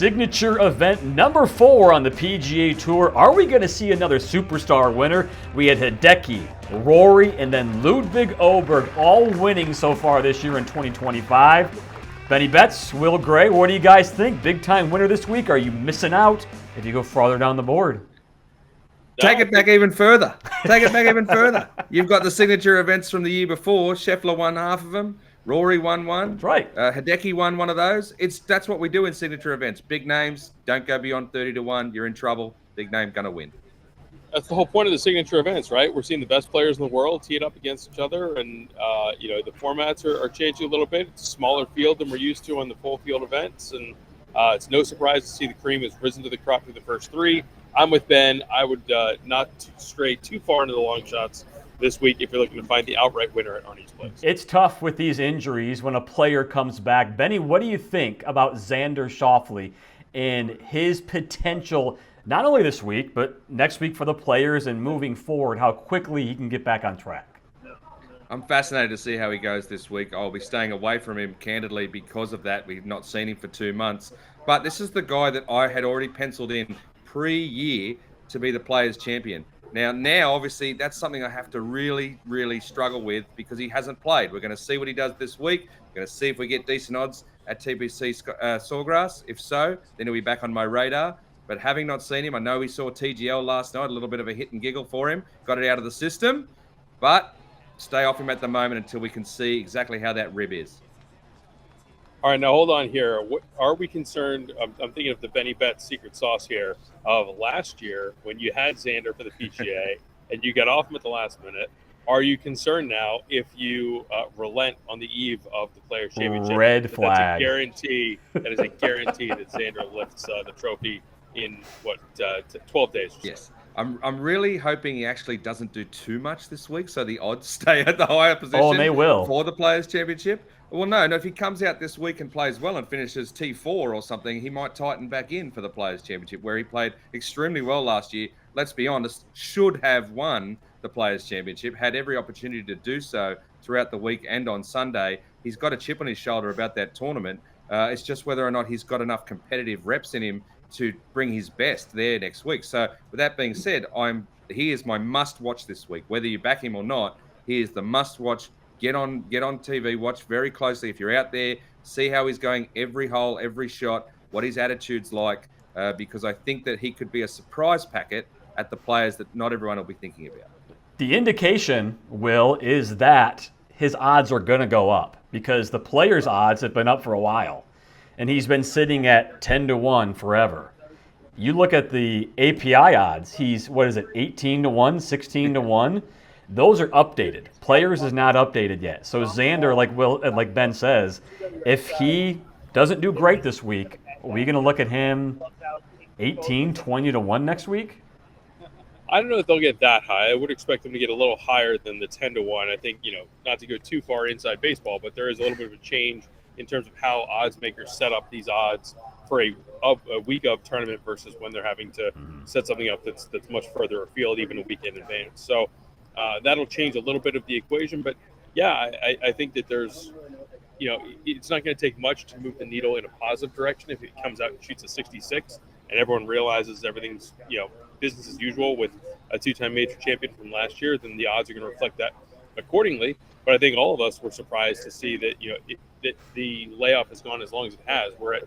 signature event number 4 on the PGA Tour. Are we going to see another superstar winner? We had Hideki, Rory, and then Ludwig Oberg all winning so far this year in 2025. Benny Betts, Will Gray, what do you guys think? Big time winner this week? Are you missing out if you go farther down the board? Take it back even further. You've got the signature events from the year before. Schauffele won half of them. Rory won one. That's right. Hideki won one of those. That's what we do in signature events. Big names, don't go beyond 30-1. You're in trouble. Big name gonna win. That's the whole point of the signature events, right? We're seeing the best players in the world tee it up against each other, and the formats are changing a little bit. It's a smaller field than we're used to on the full field events, and it's no surprise to see the cream has risen to the crop through the first 3. I'm with Ben. I would not stray too far into the long shots this week if you're looking to find the outright winner at Arnie's place. It's tough with these injuries when a player comes back. Benny, what do you think about Xander Schauffele and his potential, not only this week, but next week for the players and moving forward, how quickly he can get back on track? I'm fascinated to see how he goes this week. I'll be staying away from him, candidly, because of that. We've not seen him for 2 months. But this is the guy that I had already penciled in pre-year to be the Players' Champion. Now, obviously, that's something I have to really, really struggle with because he hasn't played. We're going to see what he does this week. We're going to see if we get decent odds at TPC Sawgrass. If so, then he'll be back on my radar. But having not seen him, I know we saw TGL last night, a little bit of a hit and giggle for him. Got it out of the system. But stay off him at the moment until we can see exactly how that rib is. All right, now hold on here. Are we concerned? I'm thinking of the Benny Betts secret sauce here of last year when you had Xander for the PGA and you got off him at the last minute. Are you concerned now if you relent on the eve of the Players' Championship? Red flag. That's a guarantee. That is a guarantee that Xander lifts the trophy in 12 days. Yes. I'm really hoping he actually doesn't do too much this week, so the odds stay at the higher position. Oh, and they will. For the Players' Championship. Well, no, if he comes out this week and plays well and finishes T4 or something, he might tighten back in for the Players' Championship, where he played extremely well last year. Let's be honest, should have won the Players' Championship, had every opportunity to do so throughout the week and on Sunday. He's got a chip on his shoulder about that tournament. It's just whether or not he's got enough competitive reps in him to bring his best there next week. So with that being said, he is my must-watch this week. Whether you back him or not, he is the must-watch. Get on TV, watch very closely. If you're out there, see how he's going every hole, every shot, what his attitude's like, because I think that he could be a surprise packet at the players that not everyone will be thinking about. The indication, Will, is that his odds are going to go up because the players' odds have been up for a while, and he's been sitting at 10-1 forever. You look at the API odds, he's, 18-1, 16-1? Those are updated. Players is not updated yet. So Xander, like Ben says, if he doesn't do great this week, are we going to look at him 18, 20-1 next week? I don't know if they'll get that high. I would expect them to get a little higher than the 10-1. I think, not to go too far inside baseball, but there is a little bit of a change in terms of how odds makers set up these odds for a week of tournament versus when they're having to set something up that's much further afield, even a week in advance. So that'll change a little bit of the equation. But, yeah, I think that there's, it's not going to take much to move the needle in a positive direction if it comes out and shoots a 66 and everyone realizes everything's, business as usual with a 2-time major champion from last year, then the odds are going to reflect that accordingly. But I think all of us were surprised to see that, that the layoff has gone as long as it has. We're at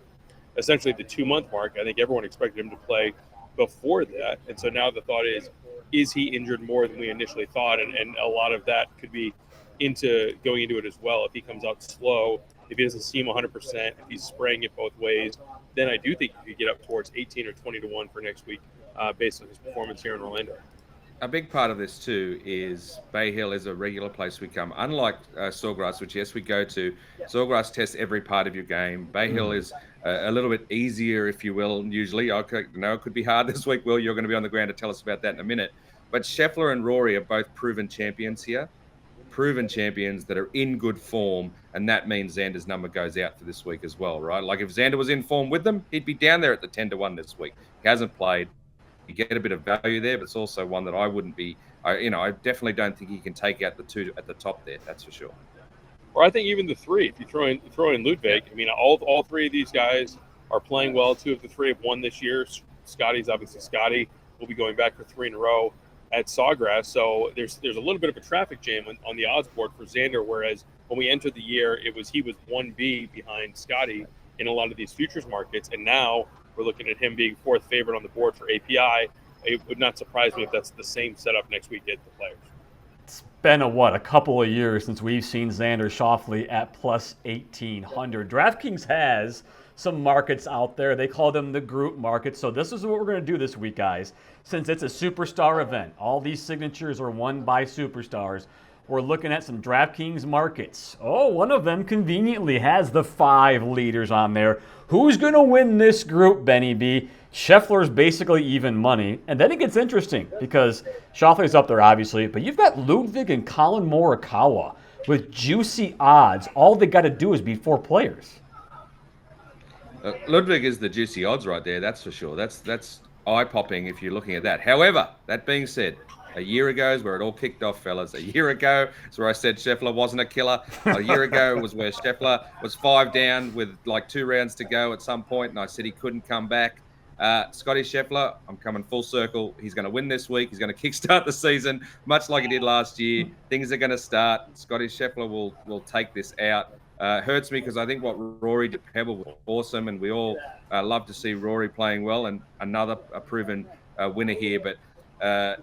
essentially the 2-month mark. I think everyone expected him to play before that. And so now the thought is he injured more than we initially thought? And a lot of that could be going into it as well. If he comes out slow, if he doesn't seem 100%, if he's spraying it both ways, then I do think he could get up towards 18 or 20-1 for next week based on his performance here in Orlando. A big part of this too is Bay Hill is a regular place we come. Unlike Sawgrass, which yes we go to, Sawgrass tests every part of your game. Bay Hill is a little bit easier, if you will. Usually, okay, it could be hard this week. Will, you're going to be on the ground to tell us about that in a minute. But Schauffele and Rory are both proven champions here, proven champions that are in good form, and that means Xander's number goes out for this week as well, right? Like if Xander was in form with them, he'd be down there at the 10-1 this week. He hasn't played. You get a bit of value there, but it's also one that I wouldn't be. I definitely don't think he can take out the 2 at the top there. That's for sure. Or I think even the 3. If you throw in Ludwig, I mean, all 3 of these guys are playing well. 2 of the 3 have won this year. Scotty's obviously Scotty. Will be going back for 3 in a row at Sawgrass. So there's a little bit of a traffic jam on the odds board for Xander, whereas when we entered the year, he was 1B behind Scotty in a lot of these futures markets, and now we're looking at him being 4th favorite on the board for API. It would not surprise me if that's the same setup next week at the Players. It's been a couple of years since we've seen Xander Schauffele at plus 1,800. DraftKings has some markets out there. They call them the group markets. So this is what we're going to do this week, guys. Since it's a superstar event, all these signatures are won by superstars. We're looking at some DraftKings markets. Oh, one of them conveniently has the 5 leaders on there. Who's going to win this group, Benny B? Scheffler's basically even money. And then it gets interesting because Schauffele's up there, obviously, but you've got Ludwig and Colin Morikawa with juicy odds. All they got to do is beat 4 players. Ludwig is the juicy odds right there, that's for sure. That's eye-popping if you're looking at that. However, that being said, a year ago is where it all kicked off, fellas. A year ago is where I said Scheffler wasn't a killer. A year ago was where Scheffler was 5 down with like 2 rounds to go at some point, and I said he couldn't come back. Scotty Scheffler, I'm coming full circle. He's going to win this week. He's going to kickstart the season, much like he did last year. Things are going to start. Scotty Scheffler will take this out. Hurts me because I think what Rory did Pebble was awesome, and we all love to see Rory playing well, and another proven winner here. But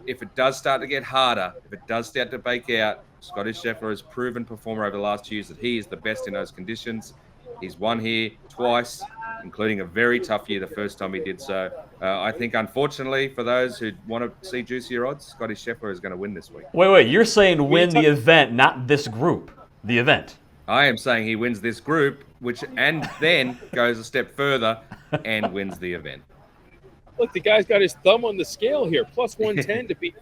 if it does start to get harder, if it does start to bake out, Scotty Scheffler has proven performer over the last 2 years that he is the best in those conditions. He's won here twice, including a very tough year the first time he did so. I think, unfortunately, for those who want to see juicier odds, Scotty Scheffler is going to win this week. Wait, you're saying win the event, not this group, the event. I am saying he wins this group, and then goes a step further and wins the event. Look, the guy's got his thumb on the scale here. Plus 110 to beat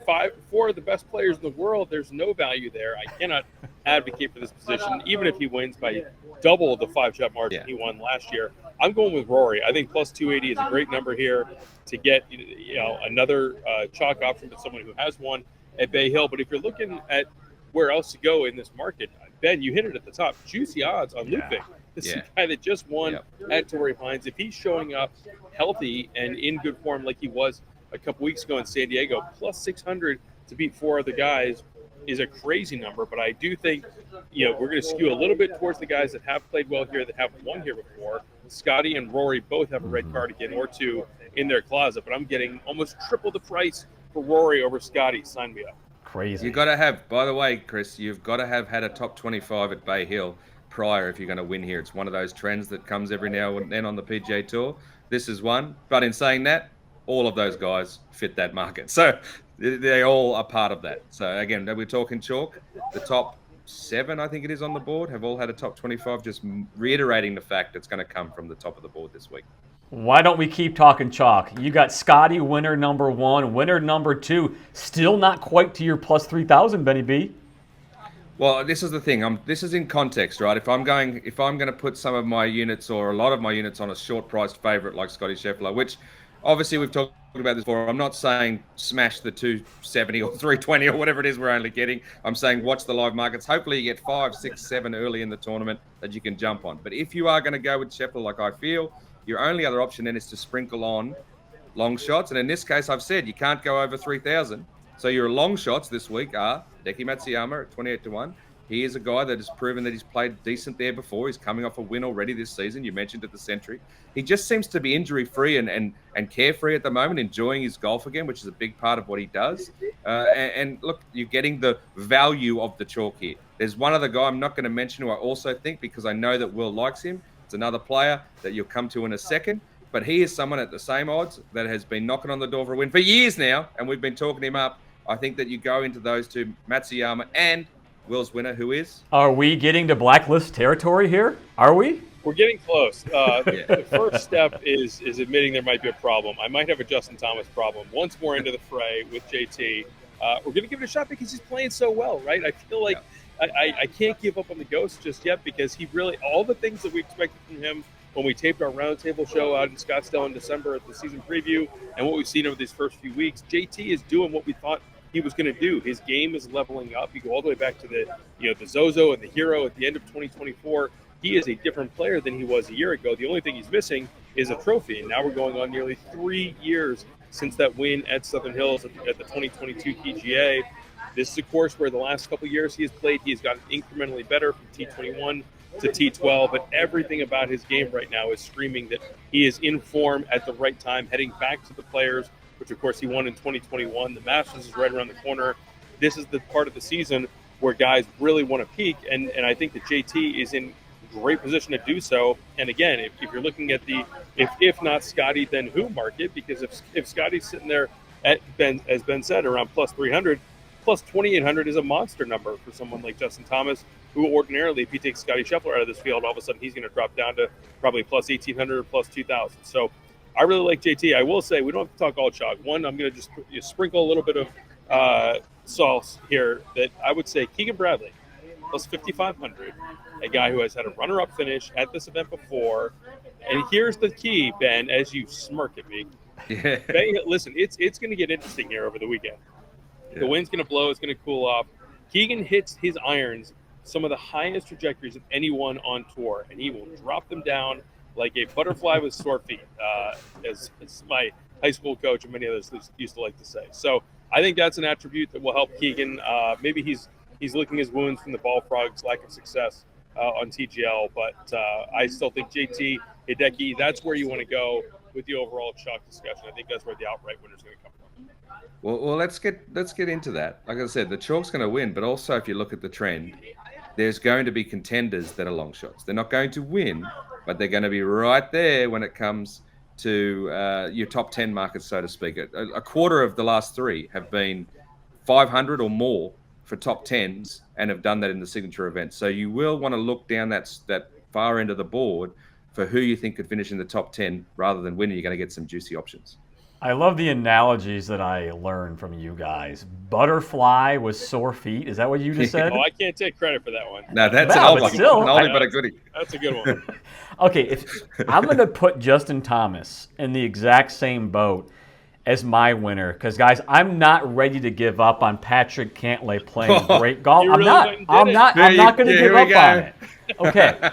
4 of the best players in the world. There's no value there. I cannot advocate for this position, even if he wins by double the 5-shot margin he won last year. I'm going with Rory. I think plus 280 is a great number here to get another chalk option with someone who has won at Bay Hill. But if you're looking at where else to go in this market, Ben, you hit it at the top. Juicy odds on Ludwig. This is a guy that just won at Torrey Pines. If he's showing up healthy and in good form like he was a couple weeks ago in San Diego, plus 600 to beat 4 other guys is a crazy number. But I do think, we're going to skew a little bit towards the guys that have played well here, that have won here before. Scotty and Rory both have a red cardigan or 2 in their closet, but I'm getting almost triple the price for Rory over Scotty. Sign me up. Crazy. You've got to have, by the way, Chris, you've got to have had a top 25 at Bay Hill prior if you're going to win here. It's one of those trends that comes every now and then on the PGA Tour. This is one. But in saying that, all of those guys fit that market. So they all are part of that. So again, we're talking chalk. The top 7, I think it is on the board, have all had a top 25, just reiterating the fact it's going to come from the top of the board this week. Why don't we keep talking chalk? You got Scotty, winner number 1, winner number 2, still not quite to your plus 3,000, Benny B. Well, this is the thing. This is in context, right? If I'm going to put some of my units or a lot of my units on a short-priced favorite like Scotty Scheffler, which obviously we've talked about this before. I'm not saying smash the 270 or 320 or whatever it is we're only getting. I'm saying watch the live markets. Hopefully you get 5, 6, 7 early in the tournament that you can jump on. But if you are going to go with Scheffler like I feel, your only other option then is to sprinkle on long shots. And in this case, I've said you can't go over 3,000. So your long shots this week are Hideki Matsuyama at 28-1. He is a guy that has proven that he's played decent there before. He's coming off a win already this season. You mentioned at the Century. He just seems to be injury-free and carefree at the moment, enjoying his golf again, which is a big part of what he does. And look, you're getting the value of the chalk here. There's one other guy I'm not going to mention who I also think, because I know that Will likes him. It's another player that you'll come to in a second. But he is someone at the same odds that has been knocking on the door for a win for years now, and we've been talking him up. I think that you go into those two, Matsuyama and Will's winner, who is? Are we getting to blacklist territory here? Are we? We're getting close. The first step is admitting there might be a problem. I might have a Justin Thomas problem. Once more into the fray with JT, we're going to give it a shot because he's playing so well, right? I feel like I can't give up on the ghost just yet, because he really, all the things that we expected from him when we taped our roundtable show out in Scottsdale in December at the season preview, and what we've seen over these first few weeks, JT is doing what we thought he was going to do. His game is leveling up. You go all the way back to the Zozo and the Hero at the end of 2024. He is a different player than he was a year ago. The only thing he's missing is a trophy. And now we're going on nearly 3 years since that win at Southern Hills at the 2022 PGA. This is a course where the last couple of years he has played, he's gotten incrementally better from T21 to T12, but everything about his game right now is screaming that he is in form at the right time, heading back to the Players, which of course he won in 2021. The Masters is right around the corner. This is the part of the season where guys really want to peak, and I think that JT is in great position to do so. And again, if you're looking at the if not Scotty, then who market, because if Scotty's sitting there at as Ben said, around plus 300, plus 2,800 is a monster number for someone like Justin Thomas, who ordinarily, if he takes Scotty Scheffler out of this field, all of a sudden he's going to drop down to probably plus 1,800 or plus 2,000. So I really like JT. I will say we don't have to talk all chalk. One, I'm going to just sprinkle a little bit of sauce here that I would say Keegan Bradley, plus 5,500, a guy who has had a runner-up finish at this event before. And here's the key, Ben, as you smirk at me. Yeah. Ben, listen, it's going to get interesting here over the weekend. The wind's going to blow. It's going to cool off. Keegan hits his irons some of the highest trajectories of anyone on tour, and he will drop them down like a butterfly with sore feet, as my high school coach and many others used to like to say. So I think that's an attribute that will help Keegan. Maybe he's licking his wounds from the Ball Frog's lack of success on TGL, but I still think JT, Hideki, that's where you want to go with the overall chalk discussion. I think that's where the outright winner is going to come from. Well, let's get into that. Like I said, the chalk's going to win, but also if you look at the trend, there's going to be contenders that are long shots. They're not going to win, but they're going to be right there when it comes to your top 10 markets, so to speak. A quarter of the last three have been 500 or more for top 10s and have done that in the signature event. So you will want to look down that far end of the board for who you think could finish in the top 10 rather than winning. You're going to get some juicy options. I love the analogies that I learned from you guys. Butterfly with sore feet. Is that what you just said? Oh, I can't take credit for that one. No, that's an old one. Still, an oldie but a goodie. That's a good one. Okay, I'm going to put Justin Thomas in the exact same boat as my winner, because guys, I'm not ready to give up on Patrick Cantlay playing great golf. I'm not going to give up on it. Okay.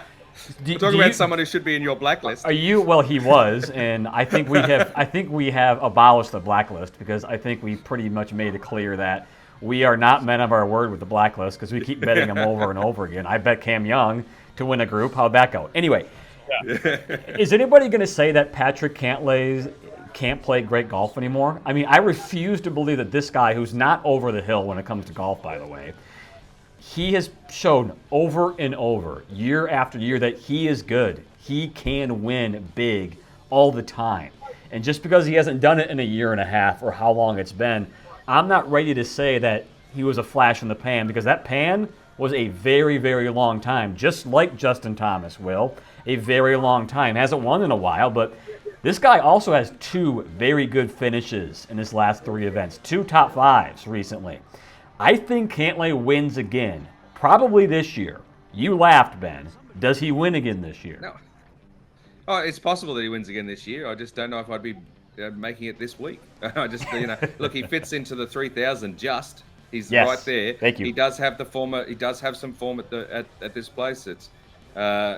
We're talking about someone who should be in your blacklist. Are you? Well, he was, and I think we have abolished the blacklist, because I think we pretty much made it clear that we are not men of our word with the blacklist, because we keep betting him over and over again. I bet Cam Young to win a group. How'd that go? Anyway, is anybody going to say that Patrick Cantlay can't play great golf anymore? I mean, I refuse to believe that this guy, who's not over the hill when it comes to golf, by the way, he has shown over and over, year after year, that he is good. He can win big all the time. And just because he hasn't done it in a year and a half or how long it's been, I'm not ready to say that he was a flash in the pan, because that pan was a very, very long time, just like Justin Thomas will, a very long time. Hasn't won in a while, but this guy also has two very good finishes in his last three events, 2 top 5s recently. I think Cantlay wins again, probably this year. You laughed, Ben. Does he win again this year? No. Oh, it's possible that he wins again this year. I just don't know if I'd be making it this week. I just, look, he fits into the 3,000 just. He's right there. Thank you. He does have the form. He does have some form at this place. It's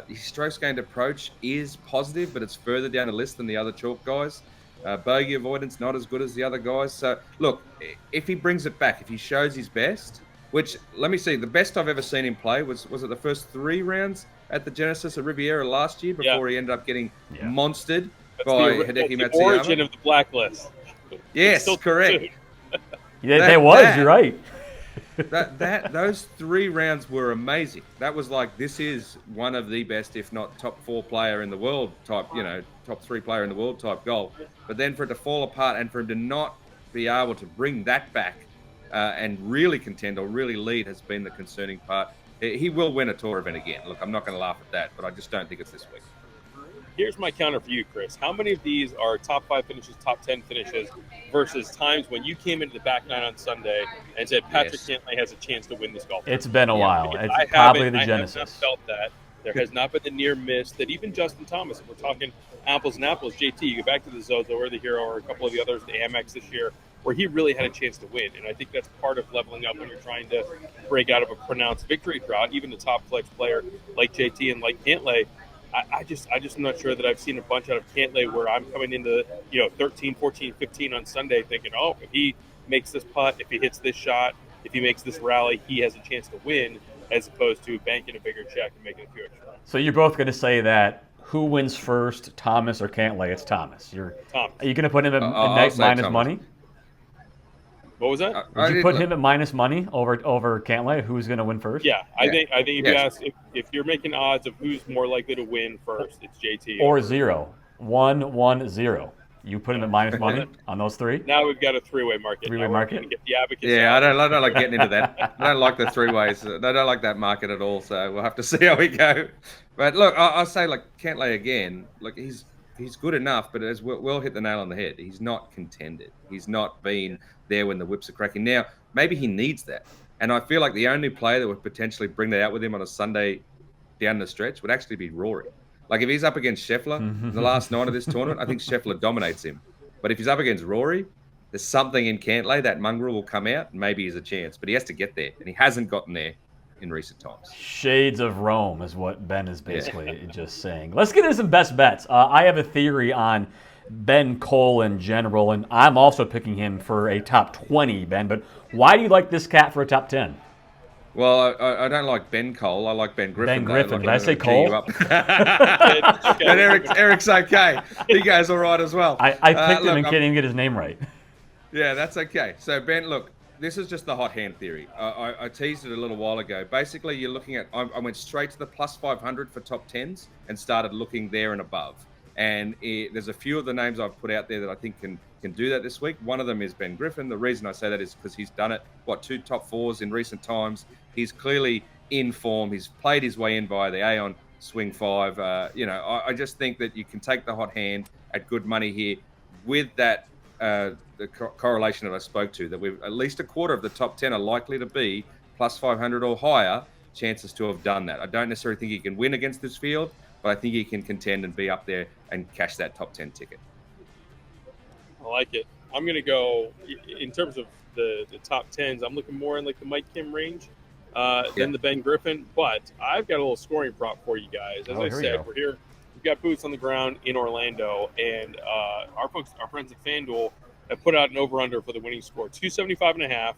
his strokes gained approach is positive, but it's further down the list than the other chalk guys. Bogey avoidance not as good as the other guys. So look, if he brings it back, if he shows his best, which let me see, the best I've ever seen him play was it the first 3 rounds at the Genesis at Riviera last year before he ended up getting monstered by Hideki Matsuyama. The origin of the blacklist. Yes, correct. You're right. Those 3 rounds were amazing. That was like, this is one of the best, if not top 4 player in the world type, top 3 player in the world type golf. But then for it to fall apart and for him to not be able to bring that back and really contend or really lead has been the concerning part. He will win a tour event again. Look, I'm not going to laugh at that, but I just don't think it's this week. Here's my counter for you, Chris. How many of these are top 5 finishes, top 10 finishes, versus times when you came into the back 9 on Sunday and said Patrick Cantlay has a chance to win this golf tournament? It's been a while. It's probably the Genesis. I have not felt that. There has not been the near miss that even Justin Thomas, if we're talking apples and apples, JT, you go back to the Zozo or the Hero or a couple of the others, the Amex this year, where he really had a chance to win. And I think that's part of leveling up when you're trying to break out of a pronounced victory drought. Even the top flex player like JT and like Cantlay, I just am not sure that I've seen a bunch out of Cantlay where I'm coming into 13, 14, 15 on Sunday thinking, oh, if he makes this putt, if he hits this shot, if he makes this rally, he has a chance to win, as opposed to banking a bigger check and making a few extra. So you're both going to say that who wins first, Thomas or Cantlay? It's Thomas. Thomas. Are you going to put him at minus Thomas. money? What was that? Would you put him at minus money over Cantlay? Who's going to win first? Yeah, I think if you ask if you're making odds of who's more likely to win first, it's JT. Or 0. 1, 1, 0. You put him at minus money on those three? Now we've got a three-way market. Three-way market? Get the advocates Yeah, out. I don't like getting into that. I don't like the three ways. I don't like that market at all. So we'll have to see how we go. But look, I'll say like Cantlay again. Look, he's good enough, but as Will hit the nail on the head, he's not contended. He's not been there when the whips are cracking. Now maybe he needs that, and I feel like the only player that would potentially bring that out with him on a Sunday down the stretch would actually be Rory. Like if he's up against Scheffler in the last night of this tournament, I think Scheffler dominates him. But if he's up against Rory, there's something in Cantlay, that mongrel will come out, and maybe he's a chance. But he has to get there, and he hasn't gotten there in recent times. Shades of Rome is what Ben is basically just saying. Let's get into some best bets. I have a theory on Ben Cole in general, and I'm also picking him for a top 20, Ben. But why do you like this cat for a top 10? Well, I don't like Ben Cole. I like Ben Griffin. Ben Griffin. Like, did I say Cole? And Eric's okay. He goes all right as well. I picked him and can't even get his name right. Yeah, that's okay. So, Ben, look, this is just the hot hand theory. I teased it a little while ago. Basically, you're looking at, I went straight to the plus 500 for top 10s and started looking there and above. And there's a few of the names I've put out there that I think can do that this week. One of them is Ben Griffin. The reason I say that is because he's done it, 2 top 4s in recent times. He's clearly in form. He's played his way in via the Aon swing 5. I just think that you can take the hot hand at good money here with that the correlation that I spoke to, that we've at least a quarter of the top 10 are likely to be plus 500 or higher chances to have done that. I don't necessarily think he can win against this field, but I think he can contend and be up there and cash that top 10 ticket. I like it. I'm going to go, in terms of the top 10s, I'm looking more in like the Mike Kim range than the Ben Griffin, but I've got a little scoring prop for you guys. As I said, we're here. We've got boots on the ground in Orlando, and our friends at FanDuel have put out an over-under for the winning score, 275.5.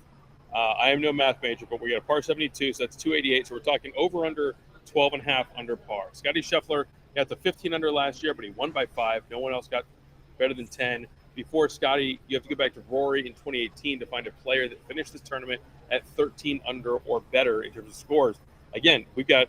I am no math major, but we got a par 72, so that's 288. So we're talking over-under 12.5 under par. Scotty Scheffler got the 15 under last year, but he won by 5. No one else got better than 10. Before Scotty, you have to go back to Rory in 2018 to find a player that finished this tournament at 13 under or better in terms of scores. Again, we're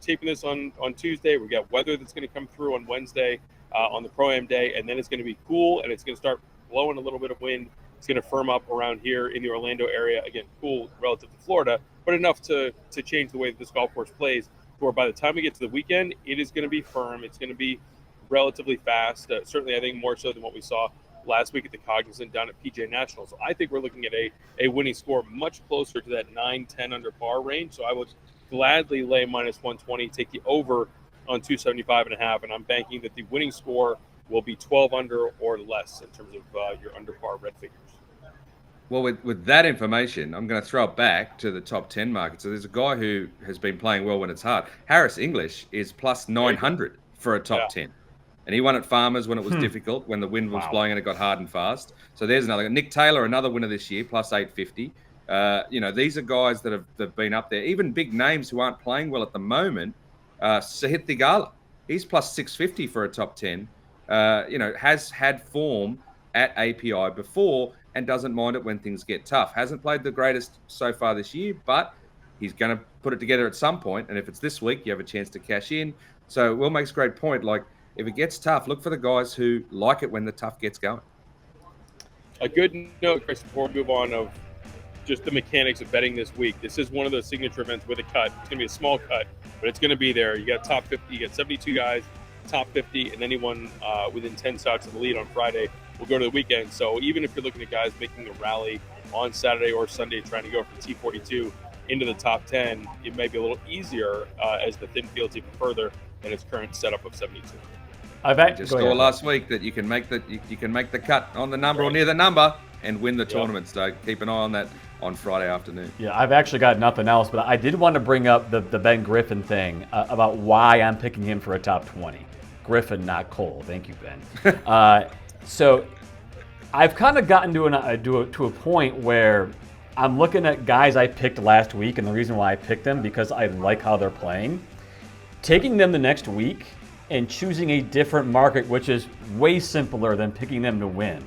taping this on Tuesday. We've got weather that's going to come through on Wednesday on the Pro-Am day, and then it's going to be cool, and it's going to start blowing a little bit of wind. It's going to firm up around here in the Orlando area. Again, cool relative to Florida, but enough to change the way that this golf course plays, where by the time we get to the weekend, it is going to be firm. It's going to be relatively fast. Certainly, I think more so than what we saw last week at the Cognizant down at PGA National. So I think we're looking at a winning score much closer to that 9-10 under par range. So I would gladly lay minus 120, take the over on 275.5, and I'm banking that the winning score will be 12 under or less in terms of your under par red figures. Well, with that information, I'm going to throw it back to the top 10 market. So there's a guy who has been playing well when it's hard. Harris English is plus 900 for a top 10. And he won at Farmers when it was difficult, when the wind was blowing and it got hard and fast. So there's another. Nick Taylor, another winner this year, plus 850. These are guys that have been up there. Even big names who aren't playing well at the moment. Sahith Theegala, he's plus 650 for a top 10. Has had form at API before and doesn't mind it when things get tough. Hasn't played the greatest so far this year, but he's going to put it together at some point. And if it's this week, you have a chance to cash in. So Will makes a great point. Like, if it gets tough, look for the guys who like it when the tough gets going. A good note, Chris, before we move on, of just the mechanics of betting this week. This is one of those signature events with a cut. It's going to be a small cut, but it's going to be there. You got top 50, you got 72 guys, top 50, and anyone within 10 shots of the lead on Friday will go to the weekend. So even if you're looking at guys making a rally on Saturday or Sunday trying to go from T42 into the top 10, it may be a little easier as the thin field's even further than its current setup of 72. I just saw last week that you can make the cut on the number or near the number and win the tournament. So keep an eye on that on Friday afternoon. Yeah, I've actually got nothing else, but I did want to bring up the Ben Griffin thing about why I'm picking him for a top 20. Griffin, not Cole. Thank you, Ben. So I've kind of gotten to a point where I'm looking at guys I picked last week, and the reason why I picked them because I like how they're playing. Taking them the next week and choosing a different market, which is way simpler than picking them to win.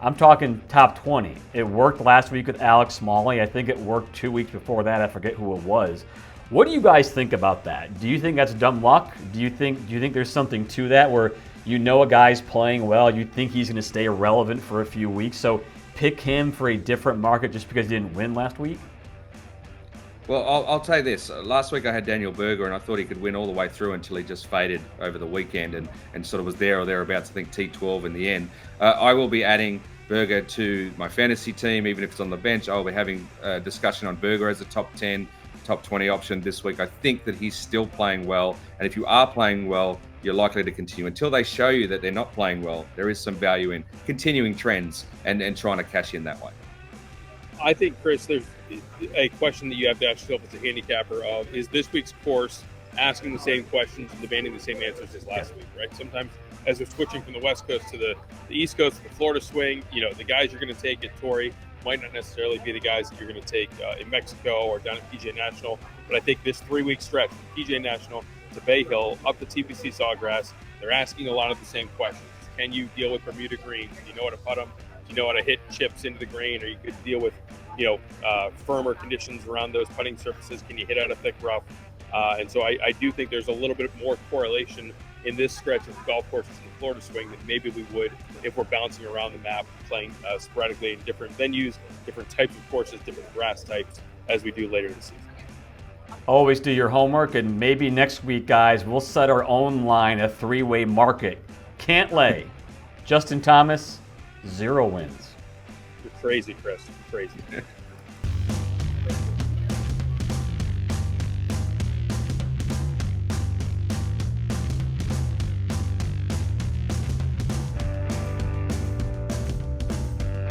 I'm talking top 20. It worked last week with Alex Smalley. I think it worked 2 weeks before that. I forget who it was. What do you guys think about that? Do you think that's dumb luck? Do you think there's something to that where you know a guy's playing well, you think he's going to stay relevant for a few weeks, so pick him for a different market just because he didn't win last week? Well, I'll tell you this. Last week I had Daniel Berger, and I thought he could win all the way through until he just faded over the weekend and sort of was there or thereabouts, I think, T12 in the end. I will be adding Berger to my fantasy team, even if it's on the bench. I'll be having a discussion on Berger as a top 10, top 20 option this week. I think that he's still playing well, and if you are playing well, you're likely to continue. Until they show you that they're not playing well, there is some value in continuing trends and trying to cash in that way. I think, Chris, there's a question that you have to ask yourself as a handicapper of, is this week's course asking the same questions and demanding the same answers as last week, right? Sometimes as we're switching from the West Coast to the East Coast, the Florida swing, the guys you're going to take at Torrey might not necessarily be the guys that you're going to take in Mexico or down at PGA National. But I think this 3-week stretch from PGA National to Bay Hill up to TPC Sawgrass, they're asking a lot of the same questions. Can you deal with Bermuda greens? Do you know how to putt them? Do you know how to hit chips into the green? Or you could deal with firmer conditions around those putting surfaces? Can you hit out a thick rough? And so I do think there's a little bit more correlation in this stretch of golf courses in the Florida swing than maybe we would if we're bouncing around the map, playing sporadically in different venues, different types of courses, different grass types, as we do later this season. Always do your homework, and maybe next week, guys, we'll set our own line, a 3-way market. Cantlay, Justin Thomas, 0 wins. You're crazy, Chris. You're crazy.